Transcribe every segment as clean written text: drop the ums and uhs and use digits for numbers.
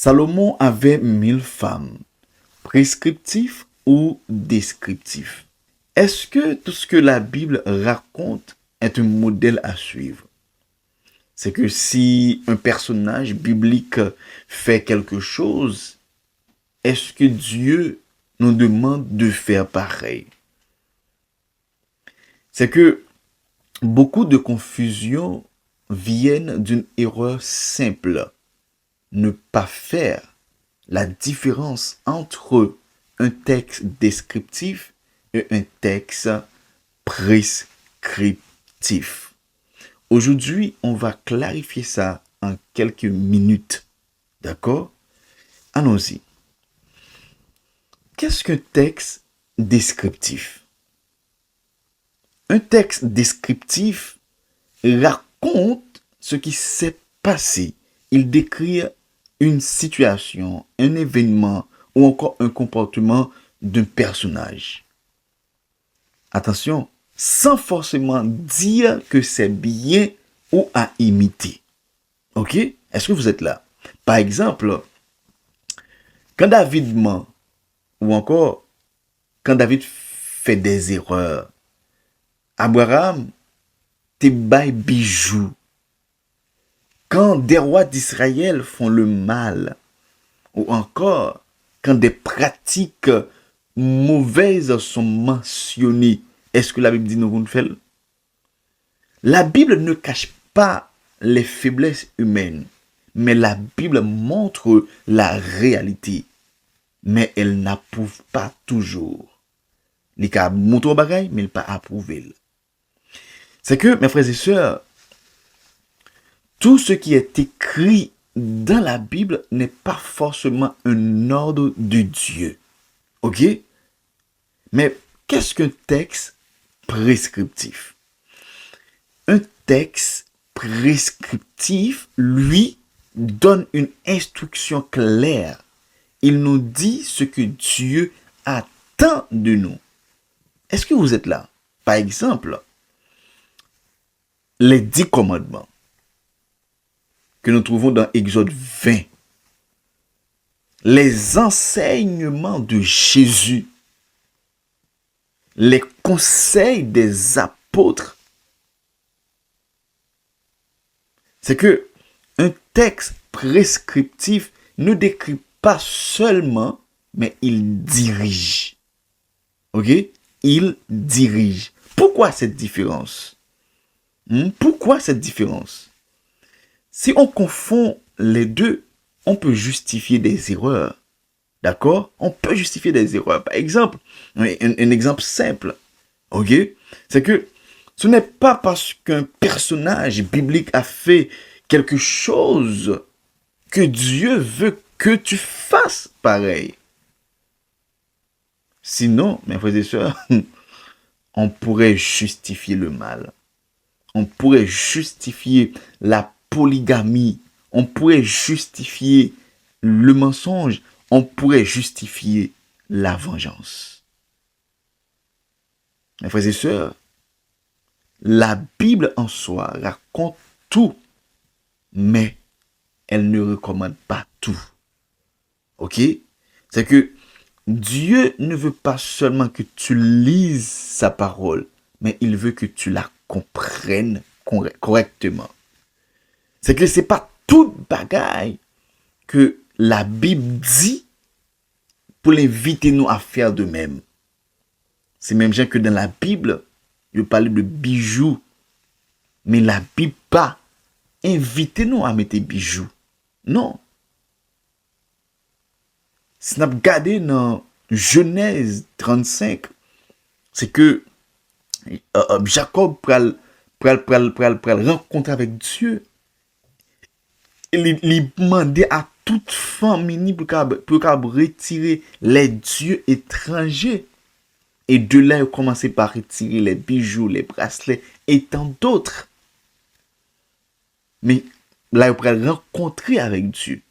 Salomon avait 1000 femmes, prescriptif ou descriptif. Est-ce que tout ce que la Bible raconte est un modèle à suivre? C'est que si un personnage biblique fait quelque chose, est-ce que Dieu nous demande de faire pareil? C'est que beaucoup de confusions viennent d'une erreur simple. Ne pas faire la différence entre un texte descriptif et un texte prescriptif. Aujourd'hui, on va clarifier ça en quelques minutes. D'accord? Allons-y. Qu'est-ce qu'un texte descriptif? Un texte descriptif raconte ce qui s'est passé. Il décrit une situation, un événement ou encore un comportement d'un personnage. Attention, sans forcément dire que c'est bien ou à imiter. Ok? Est-ce que vous êtes là? Par exemple, quand David ment, ou encore quand David fait des erreurs, Abraham te bail bijoux. Quand des rois d'Israël font le mal, ou encore quand des pratiques mauvaises sont mentionnées, est-ce que la Bible dit nous ne fait? La Bible ne cache pas les faiblesses humaines, mais la Bible montre la réalité. Mais elle n'approuve pas toujours. Les cas montrent bagaille, mais elle pas approuvé. C'est que, mes frères et sœurs, tout ce qui est écrit dans la Bible n'est pas forcément un ordre de Dieu. Ok? Mais qu'est-ce qu'un texte prescriptif? Un texte prescriptif, lui, donne une instruction claire. Il nous dit ce que Dieu attend de nous. Est-ce que vous êtes là? Par exemple, les 10 commandements que nous trouvons dans Exode 20. Les enseignements de Jésus. Les conseils des apôtres. C'est que un texte prescriptif ne décrit pas seulement, mais il dirige. Ok? Il dirige. Pourquoi cette différence? Pourquoi cette différence? Si on confond les deux, on peut justifier des erreurs. D'accord? On peut justifier des erreurs. Par exemple, un exemple simple. Ok? C'est que ce n'est pas parce qu'un personnage biblique a fait quelque chose que Dieu veut que tu fasses pareil. Sinon, mes frères et sœurs, on pourrait justifier le mal. On pourrait justifier la polygamie. On pourrait justifier le mensonge. On pourrait justifier la vengeance. Mes frères et sœurs, la Bible en soi raconte tout, mais elle ne recommande pas tout. Ok? C'est que Dieu ne veut pas seulement que tu lises sa parole, mais il veut que tu la comprennes correctement. C'est que c'est pas toute bagaille que la Bible dit pour l'inviter nous à faire de même. C'est même gens que dans la Bible, il parle de bijoux. Mais la Bible pas inviter nous à mettre des bijoux. Non. Si nous regardons dans Genèse 35, c'est que Jacob pral rencontrer avec Dieu. Il demandait à toute femme pour retirer les dieux étrangers. Et de là, il a commencé par retirer les bijoux, les bracelets et tant d'autres. Mais là, il pourrait rencontrer avec Dieu.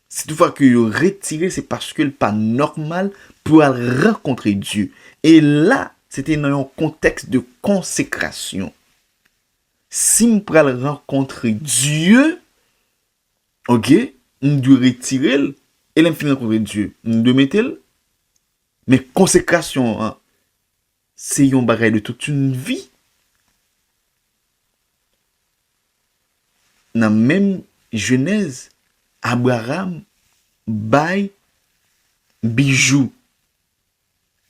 Si toutefois qu'il a retiré, c'est parce que n'est pas normal pour rencontrer Dieu. Et là, c'était dans un contexte de consécration. Si je peux rencontrer Dieu, ok, nous devons retirer et l'infini contre Dieu. Nous devons mettre. Mais consécration, hein, c'est un bagage de toute une vie. Dans même Genèse, Abraham bail bijou.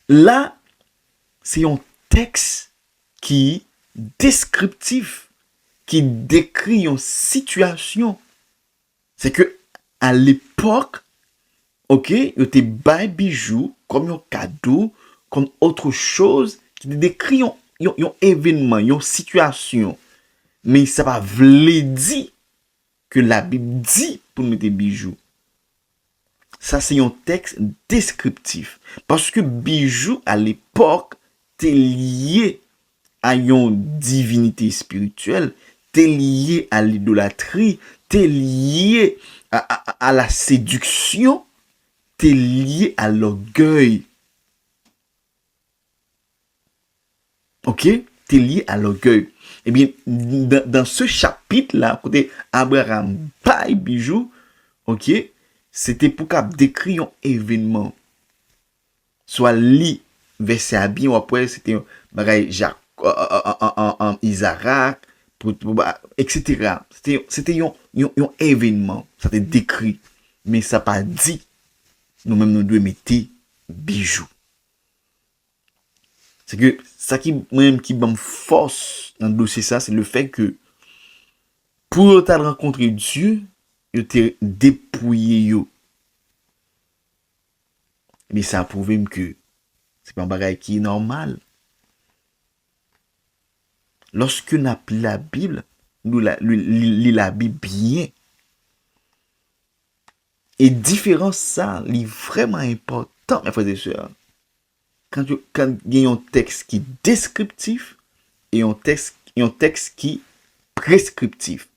Là, c'est un texte qui descriptif, qui décrit une situation. C'est que à l'époque, ok, il était bail bijou comme un cadeau, comme autre chose qui décrit un événement, une situation. Mais ça va vle dire que la Bible dit pour mettre des bijoux. Ça, c'est un texte descriptif. Parce que bijoux, à l'époque, t'es lié à une divinité spirituelle, t'es lié à l'idolâtrie, t'es lié à la séduction, t'es lié à l'orgueil. Ok? T'es lié à l'orgueil. Eh bien, dans ce chapitre-là, côté Abraham paille bijou, ok, c'était pour qu'il décrit un événement. Soit li verset à bien, ou après, c'était un bagage Jacques, Isaac, etc. C'était un événement. Ça te décrit. Mais ça pas dit, nous-mêmes, nous devons mettre bijoux. C'est que ça qui même qui me force dans le dossier ça, c'est le fait que pour t'as rencontrer Dieu, il t'est dépouillé yo. Mais ça a prouvé que c'est pas un bagage qui est normal. Lorsque nous appelons la Bible, nous lit la Bible bien. Et différence ça, est vraiment important, mes frères et sœurs. Quand il y a un texte qui est descriptif et un texte qui est prescriptif.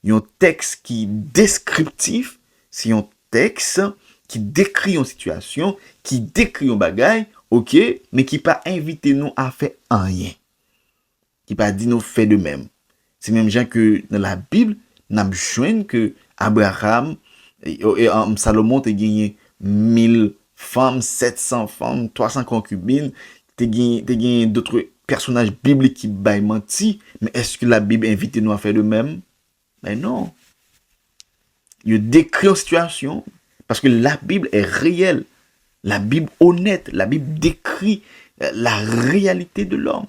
Il y a un texte qui est descriptif, c'est un texte qui décrit une situation, qui décrit un bagage, ok, mais qui pas invité nous à faire rien. Qui pas dit nous faire de même. C'est même gens que dans la Bible, nous avons joint que Abraham et Salomon a gagné 1000 femmes, 700 femmes, 300 concubines, t'as gagné d'autres personnages bibliques qui baillent menti, mais est-ce que la Bible invite nous à faire de même? Mais non. Il décrit une situation parce que la Bible est réelle. La Bible honnête, la Bible décrit la réalité de l'homme.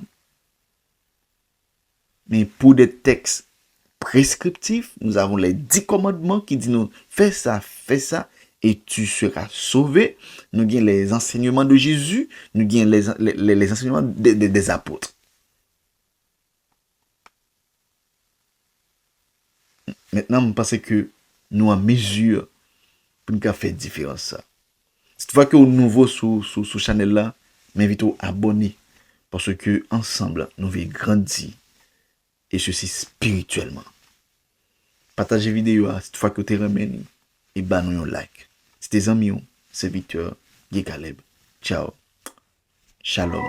Mais pour des textes prescriptifs, nous avons les 10 commandements qui disent nous fais ça, et tu seras sauvé. Nous avons les enseignements de Jésus, nous avons les enseignements des apôtres. Maintenant, je pense que nous en mesure pour nous faire différence ça. Cette fois que vous nouveau sur channel là, m'invite à abonner parce que ensemble nous allons grandir et ceci spirituellement. Partagez vidéo cette fois que vous êtes remis et nous un like. C'était amis, serviteur Guy Caleb. Ciao. Shalom.